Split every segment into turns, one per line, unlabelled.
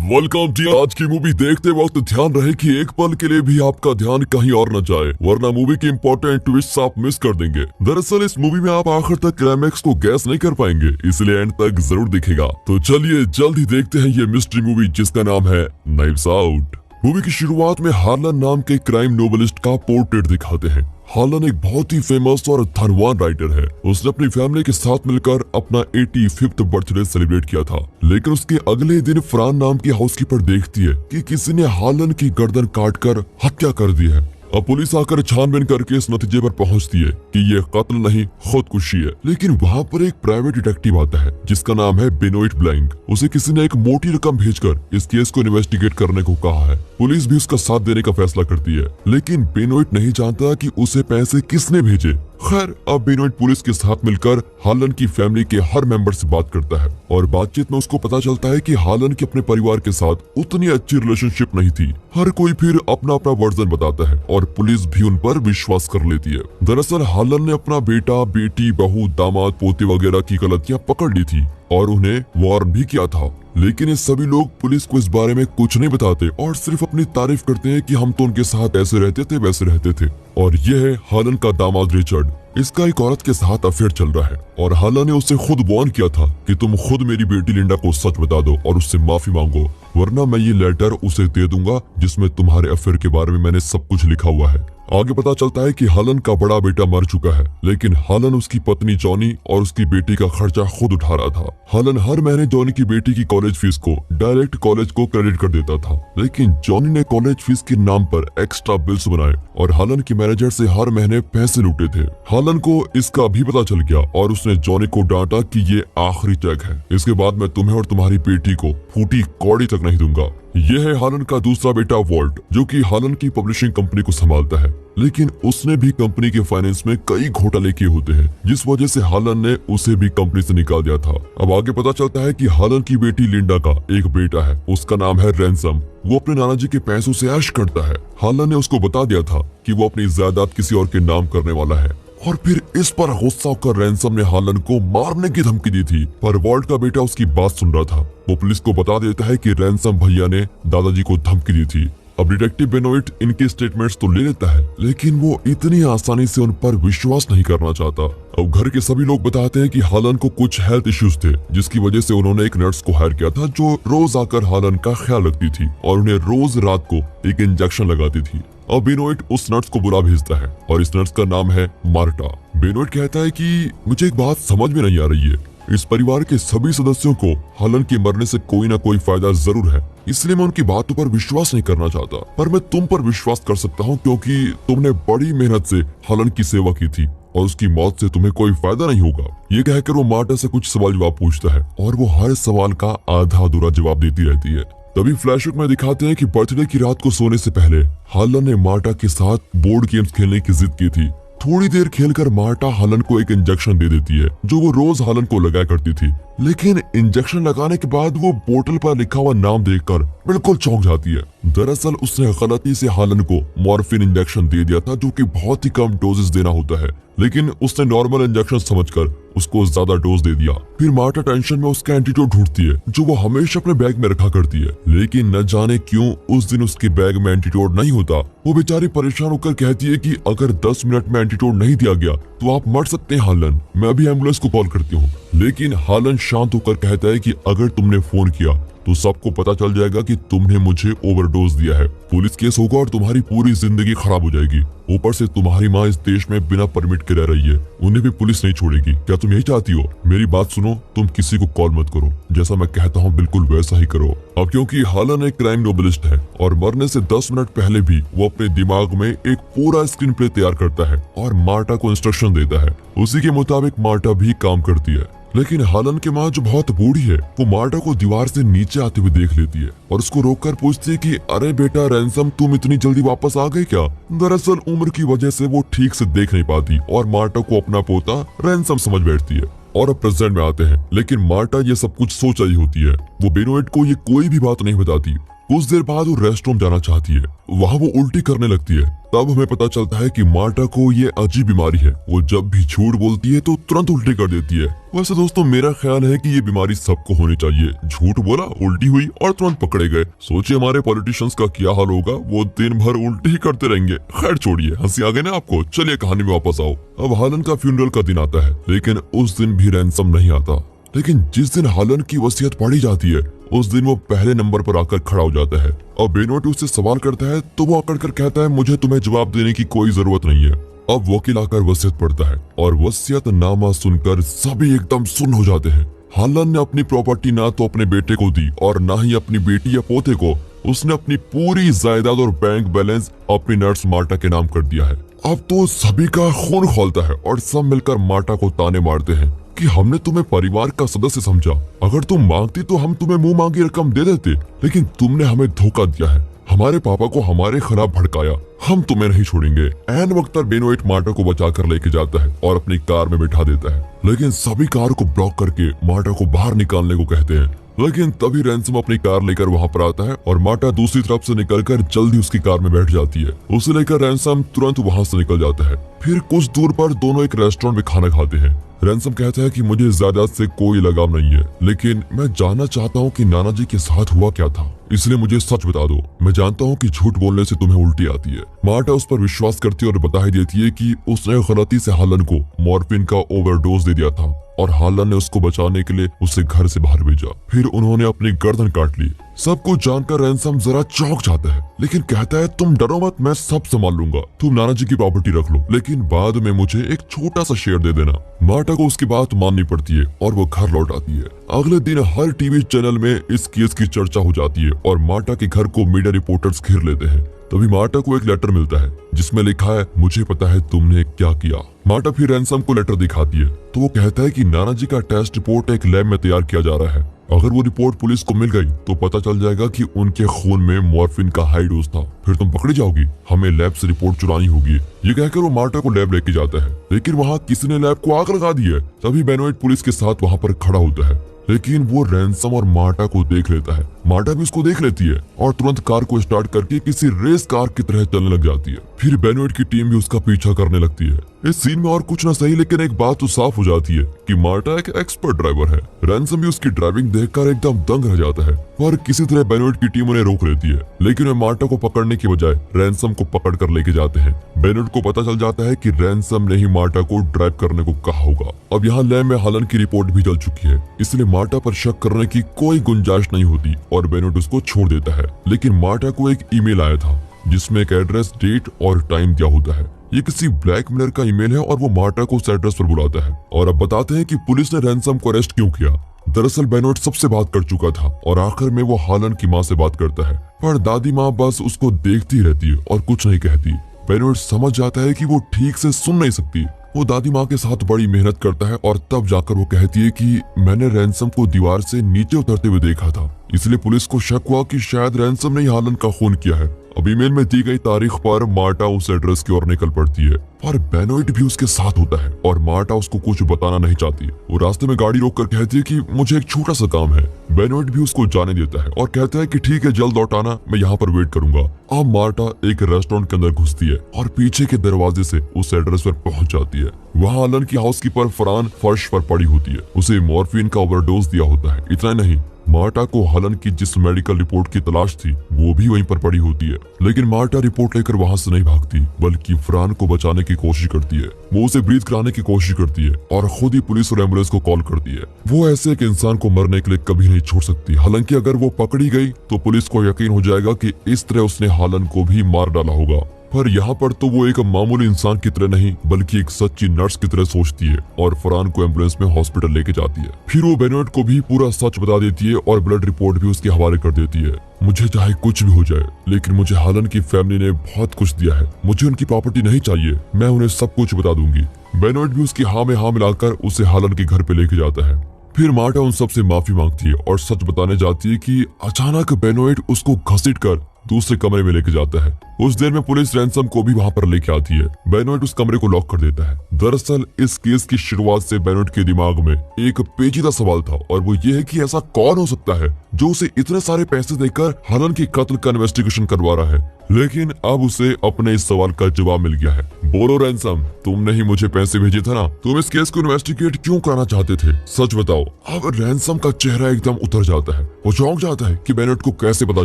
Welcome जी। आज की movie देखते वक्त ध्यान रहे कि एक पल के लिए भी आपका ध्यान कहीं और न जाए, वरना मूवी की इंपॉर्टेंट ट्विस्ट आप मिस कर देंगे। दरअसल इस मूवी में आप आखिर तक क्लाइमैक्स को गैस नहीं कर पाएंगे, इसलिए एंड तक जरूर दिखेगा। तो चलिए जल्द ही देखते हैं ये मिस्ट्री मूवी जिसका नाम है नाइव्स आउट। मूवी की शुरुआत में हार्लन नाम के क्राइम नोवेलिस्ट का पोर्ट्रेट दिखाते हैं। हार्लन एक बहुत ही फेमस और धनवान राइटर है। उसने अपनी फैमिली के साथ मिलकर अपना 85th बर्थडे सेलिब्रेट किया था, लेकिन उसके अगले दिन फ्रान नाम की हाउसकीपर देखती है कि किसी ने हार्लन की गर्दन काटकर हत्या कर दी है। अब पुलिस आकर छानबीन करके इस नतीजे पर पहुंचती है कि ये कत्ल नहीं खुदकुशी है। लेकिन वहाँ पर एक प्राइवेट डिटेक्टिव आता है जिसका नाम है बेनोइट ब्लैंक। उसे किसी ने एक मोटी रकम भेजकर इस केस को इन्वेस्टिगेट करने को कहा है। पुलिस भी उसका साथ देने का फैसला करती है, लेकिन बेनोइट नहीं जानता कि उसे पैसे किसने भेजे। खैर, अब बेनोइट पुलिस के साथ मिलकर हार्लन की फैमिली के हर मेंबर से बात करता है और बातचीत में उसको पता चलता है कि हार्लन के अपने परिवार के साथ उतनी अच्छी रिलेशनशिप नहीं थी। हर कोई फिर अपना अपना वर्जन बताता है और पुलिस भी उन पर विश्वास कर लेती है। दरअसल हार्लन ने अपना बेटा, बेटी, बहू, दामाद, पोते वगैरह की गलतियां पकड़ ली थी और उन्हें वार्न भी किया था, लेकिन ये सभी लोग पुलिस को इस बारे में कुछ नहीं बताते और सिर्फ अपनी तारीफ करते हैं कि हम तो उनके साथ ऐसे रहते थे वैसे रहते थे। और यह है हार्लन का दामाद रिचर्ड। इसका एक औरत के साथ अफेयर चल रहा है और हार्लन ने उससे खुद वार्न किया था कि तुम खुद मेरी बेटी लिंडा को सच बता दो और उससे माफी मांगो, वरना मैं ये लेटर उसे दे दूंगा जिसमें तुम्हारे अफेयर के बारे में मैंने सब कुछ लिखा हुआ है। आगे पता चलता है कि हार्लन का बड़ा बेटा मर चुका है, लेकिन हार्लन उसकी पत्नी जॉनी और उसकी बेटी का खर्चा खुद उठा रहा था। हार्लन हर महीने जॉनी की बेटी की कॉलेज फीस को डायरेक्ट कॉलेज को क्रेडिट कर देता था, लेकिन जॉनी ने कॉलेज फीस के नाम पर एक्स्ट्रा बिल्स बनाए और हार्लन के मैनेजर से हर महीने पैसे लूटे थे। हार्लन को इसका भी पता चल गया और उसने जॉनी को डांटा कि ये आखिरी चेक है, इसके बाद मैं तुम्हें और तुम्हारी बेटी को फूटी कौड़ी तक नहीं दूंगा। यह है हार्लन का दूसरा बेटा वॉल्ट, जो कि हार्लन की पब्लिशिंग कंपनी को संभालता है, लेकिन उसने भी कंपनी के फाइनेंस में कई घोटाले किए होते हैं, जिस वजह से हार्लन ने उसे भी कंपनी से निकाल दिया था। अब आगे पता चलता है कि हार्लन की बेटी लिंडा का एक बेटा है, उसका नाम है रैंसम। वो अपने नाना जी के पैसों से ऐश करता है। हार्लन ने उसको बता दिया था कि वो अपनी जायदाद किसी और के नाम करने वाला है और फिर इस पर गुस्सा होकर रैंसम ने हार्लन को मारने की धमकी दी थी, पर वॉल्ट का बेटा उसकी बात सुन रहा था। वो पुलिस को बता देता है कि रैंसम भैया ने दादाजी को धमकी दी थी। अब डिटेक्टिव बेनोइट इनके स्टेटमेंट्स तो ले लेता है, लेकिन वो इतनी आसानी से उन पर विश्वास नहीं करना चाहता। अब घर के सभी लोग बताते हैं कि हार्लन को कुछ हेल्थ इश्यूज थे, जिसकी वजह से उन्होंने एक नर्स को हायर किया था जो रोज आकर हार्लन का ख्याल रखती थी और उन्हें रोज रात को एक इंजेक्शन लगाती थी। अब बेनोइट उस नर्स को बुला भेजता है और इस नर्स का नाम है मार्टा। बेनोइट कहता है कि मुझे एक बात समझ में नहीं आ रही है, इस परिवार के सभी सदस्यों को हार्लन के मरने से कोई ना कोई फायदा जरूर है, इसलिए मैं उनकी बातों पर विश्वास नहीं करना चाहता, पर मैं तुम पर विश्वास कर सकता हूँ क्योंकि तुमने बड़ी मेहनत से हार्लन की सेवा की थी और उसकी मौत से तुम्हें कोई फायदा नहीं होगा। ये कहकर वो मार्टा से कुछ सवाल जवाब पूछता है और वो हर सवाल का आधा अधूरा जवाब देती रहती है। तभी फ्लैशबैक में दिखाते हैं कि बर्थडे की रात को सोने से पहले हार्लन ने मार्टा के साथ बोर्ड गेम्स खेलने की जिद की थी। थोड़ी देर खेलकर मार्टा हार्लन को एक इंजेक्शन दे देती है जो वो रोज हार्लन को लगाया करती थी, लेकिन इंजेक्शन लगाने के बाद वो बोतल पर लिखा हुआ नाम देखकर बिल्कुल चौंक जाती है। दरअसल उसने गलती से हार्लन को मॉर्फिन इंजेक्शन दे दिया था जो कि बहुत ही कम डोजेस देना होता है, लेकिन उसने नॉर्मल इंजेक्शन समझकर उसको ज्यादा डोज दे दिया। फिर मार्टा टेंशन में उसका एंटीडोट ढूंढती है जो वो हमेशा अपने बैग में रखा करती है, लेकिन न जाने क्यों उस दिन उसके बैग में एंटीडोट नहीं होता। वो बेचारी परेशान होकर कहती है कि अगर 10 मिनट में एंटीडोट नहीं दिया गया तो आप मर सकते हैं हार्लन, मैं अभी एम्बुलेंस को कॉल करती हूँ। लेकिन हार्लन शांत होकर कहता है कि अगर तुमने फोन किया तो सबको पता चल जाएगा कि तुमने मुझे ओवरडोज दिया है, पुलिस केस होगा और तुम्हारी पूरी जिंदगी खराब हो जाएगी। ऊपर से तुम्हारी माँ इस देश में बिना परमिट के रह रही है, उन्हें भी पुलिस नहीं छोड़ेगी। क्या तुम यही चाहती हो? मेरी बात सुनो, तुम किसी को कॉल मत करो, जैसा मैं कहता हूँ बिल्कुल वैसा ही करो। अब क्योंकि हार्लन एक क्राइम नोवेलिस्ट है और मरने से 10 मिनट पहले भी वो अपने दिमाग में एक पूरा स्क्रीन प्ले तैयार करता है और मार्टा को इंस्ट्रक्शन देता है। उसी के मुताबिक मार्टा भी काम करती है, लेकिन हार्लन की माँ जो बहुत बूढ़ी है वो मार्टा को दीवार से नीचे आते हुए देख लेती है और उसको रोककर पूछती है कि अरे बेटा रैंसम, तुम इतनी जल्दी वापस आ गए क्या? दरअसल उम्र की वजह से वो ठीक से देख नहीं पाती और मार्टा को अपना पोता रैंसम समझ बैठती है। और अब प्रेजेंट में आते हैं, लेकिन मार्टा ये सब कुछ सोच रही होती है। वो बेनोइट को ये कोई भी बात नहीं बताती कुछ देर बाद वो रेस्टोरेंट जाना चाहती है, वहाँ वो उल्टी करने लगती है। तब हमें पता चलता है कि मार्टा को ये अजीब बीमारी है, वो जब भी झूठ बोलती है तो तुरंत उल्टी कर देती है। वैसे दोस्तों मेरा ख्याल है कि ये बीमारी सबको होनी चाहिए, झूठ बोला, उल्टी हुई और तुरंत पकड़े गए। सोचिए हमारे पॉलिटिशियंस का क्या हाल होगा, वो दिन भर उल्टी ही करते रहेंगे। खैर छोड़िए, हंसी आ गई ना आपको, चलिए कहानी में वापस आओ। अब हालन का फ्यूनरल का दिन आता है, लेकिन उस दिन भी रैनसम नहीं आता। लेकिन जिस दिन हालन की वसीयत पढ़ी जाती है उस दिन वो पहले नंबर पर आकर खड़ा हो जाता है और बेनोट उससे सवाल करता है तो वो आकर कर कहता है, मुझे तुम्हें जवाब देने की कोई जरूरत नहीं है। अब वकील आकर वसीयत पढ़ता है और वसीयत नामा सुनकर सभी एकदम सुन्न हो जाते हैं। हालन ने अपनी प्रॉपर्टी ना तो अपने बेटे को दी और ना ही अपनी बेटी या पोते को। उसने अपनी पूरी जायदाद और बैंक बैलेंस अपनी नर्स मार्टा के नाम कर दिया है। अब तो सभी का खून खौलता है और सब मिलकर मार्टा को ताने मारते हैं कि हमने तुम्हें परिवार का सदस्य समझा, अगर तुम मांगती तो हम तुम्हें मुंह मांगी रकम दे देते, लेकिन तुमने हमें धोखा दिया है, हमारे पापा को हमारे खिलाफ भड़काया, हम तुम्हें नहीं छोड़ेंगे। एन वक्त पर बेनोइट मार्टा को बचाकर लेके जाता है और अपनी कार में बिठा देता है, लेकिन सभी कार को ब्लॉक करके मार्टा को बाहर निकालने को कहते हैं। लेकिन तभी रैनसम अपनी कार लेकर वहां पर आता है और मार्टा दूसरी तरफ से निकलकर जल्दी उसकी कार में बैठ जाती है। उसे लेकर रैनसम तुरंत वहां से निकल जाता है। फिर कुछ दूर पर दोनों एक रेस्टोरेंट में खाना खाते हैं। रैनसम कहता है कि मुझे जायदाद से कोई लगाव नहीं है, लेकिन मैं जानना चाहता हूँ कि नाना जी के साथ हुआ क्या था, इसलिए मुझे सच बता दो। मैं जानता हूँ कि झूठ बोलने से तुम्हें उल्टी आती है। मार्टा उस पर विश्वास करती है और बता ही देती है कि उसने गलती से हालन को मॉर्फिन का ओवरडोज दे दिया था और हालन ने उसको बचाने के लिए उसे घर से बाहर भेजा। फिर उन्होंने अपनी गर्दन काट ली। सब कुछ जानकर रैनसम जरा चौंक जाता है, लेकिन कहता है तुम डरो मत, मैं सब संभाल लूंगा, तुम नाना जी की प्रॉपर्टी रख लो, लेकिन बाद में मुझे एक छोटा सा शेयर दे देना। मार्टा को उसकी बात माननी पड़ती है और वो घर लौट आती है। अगले दिन हर टीवी चैनल में इस केस की चर्चा हो जाती है और मार्टा के घर को मीडिया रिपोर्टर्स घेर लेते हैं। तभी मार्टा को एक लेटर मिलता है जिसमें लिखा है, मुझे पता है तुमने क्या किया। मार्टा फिर रैनसम को लेटर दिखाती है तो वो कहता है कि नाना जी का टेस्ट रिपोर्ट एक लैब में तैयार किया जा रहा है, अगर वो रिपोर्ट पुलिस को मिल गई तो पता चल जाएगा कि उनके खून में मॉर्फिन का हाई डोज था, फिर तुम पकड़ी जाओगी, हमें लैब से रिपोर्ट चुरानी होगी। ये कहकर वो मार्टा को लैब लेके जाता है, लेकिन वहाँ किसी ने लैब को आग लगा दी है। तभी बेनोइट पुलिस के साथ वहाँ पर खड़ा होता है, लेकिन वो रैनसम और मार्टा को देख लेता है। मार्टा भी उसको देख लेती है और तुरंत कार को स्टार्ट करके किसी रेस कार की तरह चलने लग जाती है। फिर बेनोइट की टीम भी उसका पीछा करने लगती है। इस सीन में और कुछ ना सही, लेकिन एक बात तो साफ हो जाती है कि मार्टा एक एक्सपर्ट ड्राइवर है। रैनसम भी उसकी ड्राइविंग देखकर एकदम दंग रह जाता है, पर किसी तरह बेनोइट की टीम उन्हें रोक लेती है, लेकिन वे मार्टा को पकड़ने की बजाय रैनसम को पकड़ कर लेके जाते हैं। बेनोइट को पता चल जाता है कि रैनसम ने ही मार्टा को ड्राइव करने को कहा होगा। अब यहाँ लैब में हालन की रिपोर्ट भी चल चुकी है, इसलिए मार्टा पर शक करने की कोई गुंजाइश नहीं होती और बेनोइट उसको छोड़ देता है। लेकिन मार्टा को एक ईमेल आया था जिसमें एक एड्रेस, डेट और टाइम दिया होता है। ये किसी ब्लैकमेलर का ईमेल है और वो मार्टा को उस एड्रेस पर बुलाता है और अब बताते हैं कि पुलिस ने रैनसम को अरेस्ट क्यों किया। दरअसल बेनोइट सबसे बात कर चुका था और आखिर में वो हालन की माँ से बात करता है, पर दादी माँ बस उसको देखती रहती है और कुछ नहीं कहती। बेनोइट समझ जाता है कि वो ठीक से सुन नहीं सकती। वो दादी माँ के साथ बड़ी मेहनत करता है और तब जाकर वो कहती है कि मैंने रैनसम को दीवार से नीचे उतरते हुए देखा था, इसलिए पुलिस को शक हुआ कि शायद रैनसम ने हालन का खून किया है। अब ईमेल में दी गई तारीख पर मार्टा उस एड्रेस की ओर निकल पड़ती है और बेनोइट भी उसके साथ होता है और मार्टा उसको कुछ बताना नहीं चाहती। वो रास्ते में गाड़ी रोक कर कहती है कि मुझे एक छोटा सा काम है। बेनोइट भी उसको जाने देता है और कहता है कि ठीक है, जल्द लौट आना, मैं यहाँ पर वेट करूंगा। अब मार्टा एक रेस्टोरेंट के अंदर घुसती है और पीछे के दरवाजे से उस एड्रेस पर पहुंच जाती है। वहाँ हालन की हाउसकीपर फरहान फर्श पर पड़ी होती है, उसे मॉर्फिन का ओवरडोज दिया होता है। इतना नहीं, मार्टा को हालन की जिस मेडिकल रिपोर्ट की तलाश थी वो भी वहीं पर पड़ी होती है, लेकिन मार्टा रिपोर्ट लेकर वहां से नहीं भागती, बल्कि फरहान को बचाने की कोशिश करती है। वो उसे ब्रीथ कराने की कोशिश करती है और खुद ही पुलिस और एम्बुलेंस को कॉल करती है। वो ऐसे एक इंसान को मरने के लिए कभी नहीं छोड़ सकती। हालांकि अगर वो पकड़ी गई तो पुलिस को यकीन हो जाएगा कि इस तरह उसने हालन को भी मार डाला होगा। पर यहाँ पर तो वो एक मामूली इंसान की तरह नहीं बल्कि एक सच्ची नर्स की तरह सोचती है और फरहान को एम्बुलेंस में हॉस्पिटल लेके जाती है। फिर वो बेनोइट को भी पूरा सच बता देती है और ब्लड रिपोर्ट भी उसके हवाले कर देती है। मुझे चाहे कुछ भी हो जाए, लेकिन मुझे हालन की फैमिली ने बहुत कुछ दिया है, मुझे उनकी प्रॉपर्टी नहीं चाहिए, मैं उन्हें सब कुछ बता दूंगी। बेनोइट भी उसकी हाँ में हाँ मिलाकर उसे हालन के घर पे लेके जाता है। फिर मार्टा उन सब से माफी मांगती है और सच बताने जाती है कि अचानक बेनोइट उसको घसीट कर दूसरे कमरे में लेके जाता है। कुछ देर में पुलिस रैंसम को भी वहाँ पर लेके आती है। बेनोइट उस कमरे को लॉक कर देता है। दरअसल इस केस की शुरुआत से बेनोइट के दिमाग में एक पेचीदा सवाल था और वो ये है कि ऐसा कौन हो सकता है जो उसे इतने सारे पैसे देकर हलन के कत्ल का इन्वेस्टिगेशन करवा रहा है। लेकिन अब उसे अपने इस सवाल का जवाब मिल गया है। बोलो रैंसम, तुमने ही मुझे पैसे भेजे थे ना? तुम इस केस को इन्वेस्टिगेट क्यों कराना चाहते थे? सच बताओ। अब रैंसम का चेहरा एकदम उतर जाता है। वो चौंक जाता है कि बेनोइट को कैसे पता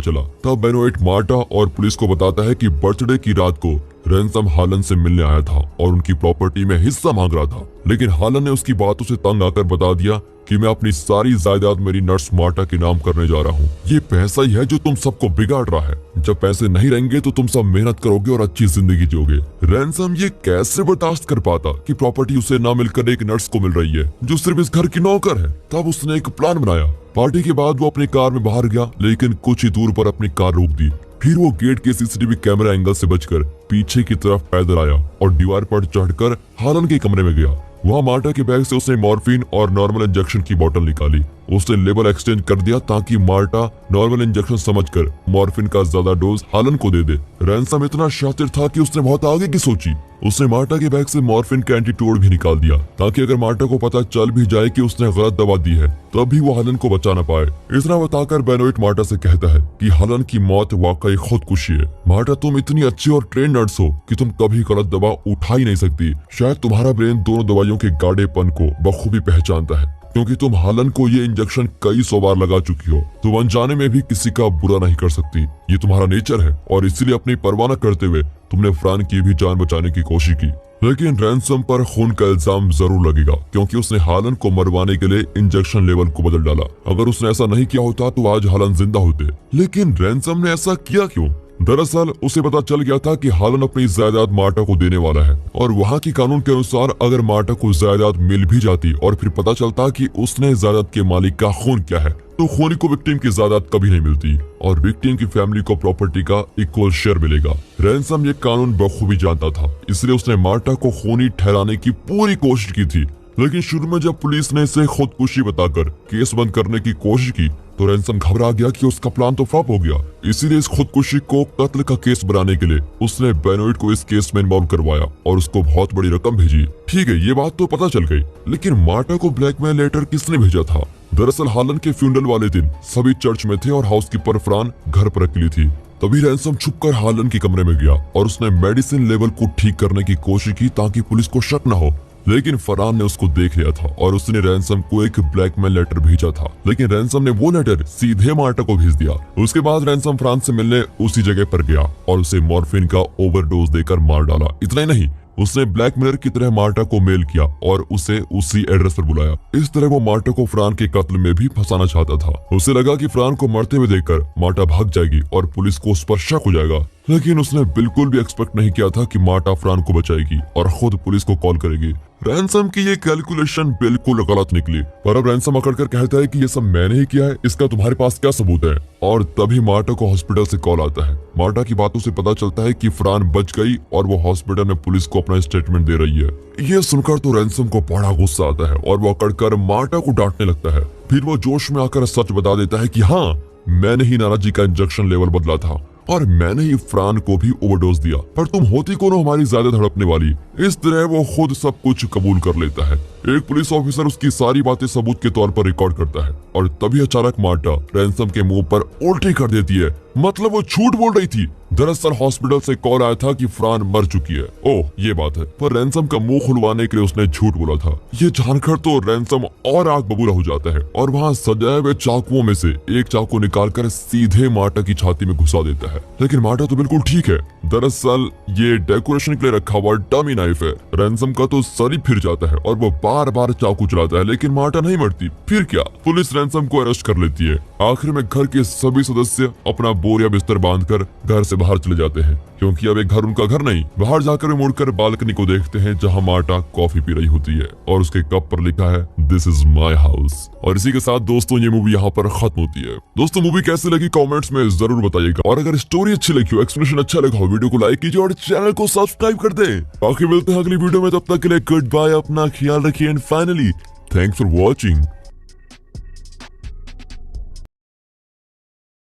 चला। तब बेनोइट मार्टा और पुलिस को बताता है कि बर्थडे की रात को रैंसम हालन से मिलने आया था और उनकी प्रॉपर्टी में हिस्सा मांग रहा था। लेकिन हालन ने उसकी बातों से तंग आकर बता दिया कि मैं अपनी सारी जायदाद मेरी नर्स मार्टा के नाम करने जा रहा हूँ। ये पैसा ही है जो तुम सबको बिगाड़ रहा है। जब पैसे नहीं रहेंगे तो तुम सब मेहनत करोगे और अच्छी जिंदगी जियोगे। रैंसम ये कैसे बर्दाश्त कर पाता कि प्रॉपर्टी उसे ना मिलकर एक नर्स को मिल रही है जो सिर्फ इस घर की नौकर है। तब उसने एक प्लान बनाया। पार्टी के बाद वो अपनी कार में बाहर गया, लेकिन कुछ ही दूर पर अपनी कार रोक दी। फिर वो गेट के सीसीटीवी कैमरा एंगल से बचकर पीछे की तरफ पैदल आया और दीवार पर चढ़कर हालन के कमरे में गया। वहाँ मार्टा के बैग से उसने मॉर्फिन और नॉर्मल इंजेक्शन की बोतल निकाली। उसने लेबल एक्सचेंज कर दिया ताकि मार्टा नॉर्मल इंजेक्शन समझकर मॉर्फिन का ज्यादा डोज हालन को दे दे। रैंसम इतना शातिर था कि उसने बहुत आगे की सोची। उसने मार्टा के बैग से मॉर्फिन का एंटीडोट भी निकाल दिया ताकि अगर मार्टा को पता चल भी जाए कि उसने गलत दवा दी है तब भी वो हालन को बचा ना पाए। इतना बताकर बेनोइट मार्टा से कहता है कि हालन की मौत वाकई खुदकुशी है। मार्टा, तुम इतनी अच्छी और ट्रेन नर्स हो कि तुम कभी गलत दवा उठा ही नहीं सकती। शायद तुम्हारा ब्रेन दोनों दवाइयों के गाढ़ेपन को बखूबी पहचानता है, क्योंकि तुम हालन को ये इंजेक्शन कई 100 बार लगा चुकी हो। तुम अनजाने में भी किसी का बुरा नहीं कर सकती। ये तुम्हारा नेचर है और इसीलिए अपनी परवाह न करते हुए तुमने फ्रान की भी जान बचाने की कोशिश की। लेकिन रैंसम पर खून का इल्जाम जरूर लगेगा क्योंकि उसने हालन को मरवाने के लिए इंजेक्शन लेवल को बदल डाला। अगर उसने ऐसा नहीं किया होता तो आज हालन जिंदा होते। लेकिन रैंसम ने ऐसा किया क्यों? दरअसल उसे पता चल गया था कि हालन अपनी जायदाद मार्टा को देने वाला है और वहाँ की कानून के अनुसार अगर मार्टा को जायदाद मिल भी जाती और फिर पता चलता कि उसने जायदाद के मालिक का खून किया है तो खूनी को विक्टिम की जायदाद कभी नहीं मिलती और विक्टिम की फैमिली को प्रॉपर्टी का इक्वल शेयर मिलेगा। रैंसम ये कानून बखूबी जानता था, इसलिए उसने मार्टा को खूनी ठहराने की पूरी कोशिश की थी। लेकिन शुरू में जब पुलिस ने इसे खुदकुशी बताकर केस बंद करने की कोशिश की तो रैंसम घबरा गया कि उसका प्लान तो फ्लॉप हो गया। इसीलिए इस खुदकुशी को कत्ल का केस बनाने के लिए उसने बेनोइट को इस केस में इन्वॉल्व करवाया और उसको बहुत बड़ी रकम भेजी। ठीक है, ये बात तो पता चल गई, लेकिन मार्टा को ब्लैकमेल लेटर किसने भेजा था? दरअसल हालन के फ्यूनरल वाले दिन सभी चर्च में थे और हाउसकीपर फ्रान घर पर अकेली थी। तभी रैंसम छुपकर हालन के कमरे में गया और उसने मेडिसिन लेवल को ठीक करने की कोशिश की ताकि पुलिस को शक न हो। लेकिन फरहान ने उसको देख लिया था और उसने रैंसम को एक ब्लैकमेल लेटर भेजा था, लेकिन रैंसम ने वो लेटर सीधे मार्टा को भेज दिया। उसके बाद रैंसम फ्रांस से मिलने उसी जगह पर गया और उसे मॉर्फिन का ओवरडोज देकर मार डाला। इतना ही नहीं, उसने ब्लैकमेलर की तरह मार्टा को मेल किया और उसे उसी एड्रेस पर बुलाया। इस तरह वो मार्टा को फ्रान के कत्ल में भी फंसाना चाहता था। उसे लगा कि फ्रान को मरते हुए देखकर मार्टा भाग जाएगी और पुलिस को उस पर शक हो जाएगा, लेकिन उसने बिल्कुल भी एक्सपेक्ट नहीं किया था कि मार्टा फ्रान को बचाएगी और खुद पुलिस को कॉल करेगी। रैंसम की ये कैलकुलेशन बिल्कुल गलत निकली, पर अब रैंसम अकड़कर कहता है कि ये सब मैंने ही किया है, इसका तुम्हारे पास क्या सबूत है? और तभी मार्टा को हॉस्पिटल से कॉल आता है। मार्टा की बातों से पता चलता है कि फ्रान बच गई और वो हॉस्पिटल में पुलिस को अपना स्टेटमेंट दे रही है। ये सुनकर तो रैंसम को बड़ा गुस्सा आता है और वो अकड़कर मार्टा को डांटने लगता है। फिर वो जोश में आकर सच बता देता है कि हाँ, मैंने ही नाना जी का इंजेक्शन लेवल बदला था और मैंने ही फ्रान को भी ओवरडोज दिया, पर तुम होती कौन हो हमारी ज्यादा हड़पने वाली? इस तरह वो खुद सब कुछ कबूल कर लेता है। एक पुलिस ऑफिसर उसकी सारी बातें सबूत के तौर पर रिकॉर्ड करता है और तभी अचानक मार्टा रैंसम के मुंह पर उल्टी कर देती है। मतलब वो झूठ बोल रही थी। दरअसल हॉस्पिटल से कॉल आया था कि फ्रान मर चुकी है। ओह, ये बात है, पर रैंसम का मुंह खुलवाने के लिए उसने झूठ बोला था। ये जानकर तो रैंसम और आग बबूला हो जाता है और वहाँ सजाए हुए चाकुओं में से एक चाकू निकालकर सीधे मार्टा की छाती में घुसा देता है। लेकिन मार्टा तो बिल्कुल ठीक है। दरअसल ये डेकोरेशन के लिए रखा हुआ डमी नाइफ है। रैंसम का तो सर ही फिर जाता है और वो बार बार चाकू चलाता है, लेकिन मार्टा नहीं मरती। फिर क्या, पुलिस रैंसम को अरेस्ट कर लेती है। आखिर में घर के सभी सदस्य अपना बोरिया बिस्तर बांधकर घर से बाहर चले जाते हैं, क्योंकि अब एक घर उनका घर नहीं। बाहर जाकर मुड़कर बालकनी को देखते हैं जहां मार्टा कॉफी पी रही होती है और उसके कप पर लिखा है दिस इज माई हाउस। और इसी के साथ दोस्तों ये मूवी यहाँ पर खत्म होती है। दोस्तों मूवी कैसी लगी कमेंट्स में जरूर बताइएगा और अगर स्टोरी अच्छी लगी हो, एक्सप्लेनेशन अच्छा लगा हो, वीडियो को लाइक कीजिए और चैनल को सब्सक्राइब कर दे। बाकी मिलते हैं अगली वीडियो में, तब तक के लिए गुड बाय, अपना ख्याल रखिए and finally thanks for watching.